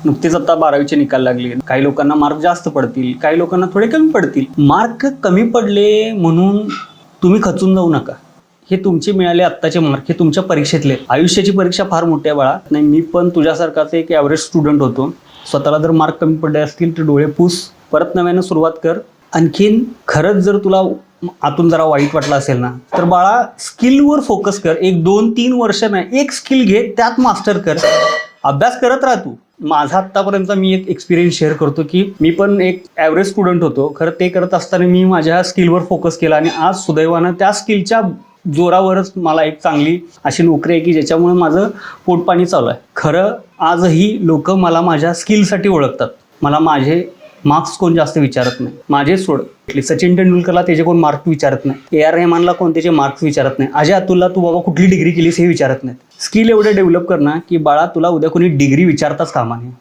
नुकतेच आता 12वीचे निकाल लागले. काही लोकांना मार्क जास्त पडतील, काही लोकांना थोडे कमी पडतील. मार्क कमी पडले म्हणून तुम्ही खचून जाऊ नका. हे तुमचे मिळाले आत्ताचे मार्क, हे तुमच्या परीक्षेतले. आयुष्याची परीक्षा फार मोठी आहे बाळा. नाही, मी पण तुझ्यासारखाच एक ॲव्हरेज स्टुडंट होतो. स्वतःला जर मार्क कमी पडले असतील तर डोळे पुस, परत नव्यानं सुरुवात कर. आणखीन खरंच जर तुला आतून जरा वाईट वाटलं असेल ना, तर बाळा स्किलवर फोकस कर. 1-2-3 वर्ष नाही, एक स्किल घे, त्यात मास्टर कर, अभ्यास करत राहा तू. माझा आत्तापर्यंत मी एक एक्सपिरियन्स शेअर करतो की मी पण एक ॲव्हरेज स्टुडंट होतो. खरं ते करत असताना मी माझ्या स्किलवर फोकस केला आणि आज सुदैवानं त्या स्किलच्या जोरावरच मला एक चांगली अशी नोकरी आहे की ज्याच्यामुळे माझं पोटपाणी चालू आहे. खरं आजही लोक मला माझ्या स्किलसाठी ओळखतात. मला माझे मार्क्स कोण जास्त विचारत नाही. माझे सोड, सचिन तेंडुलकरला त्याचे कोण मार्क्स विचारत नाही. AR रहमानला कोण त्याचे मार्क्स विचारत नाही. अजय अतुलला तू बाबा कुठली डिग्री केलीस हे विचारत नाही. स्किल एवढे डेव्हलप कर ना की बाळा तुला उद्या कोणी डिग्री विचारताच कामा नये.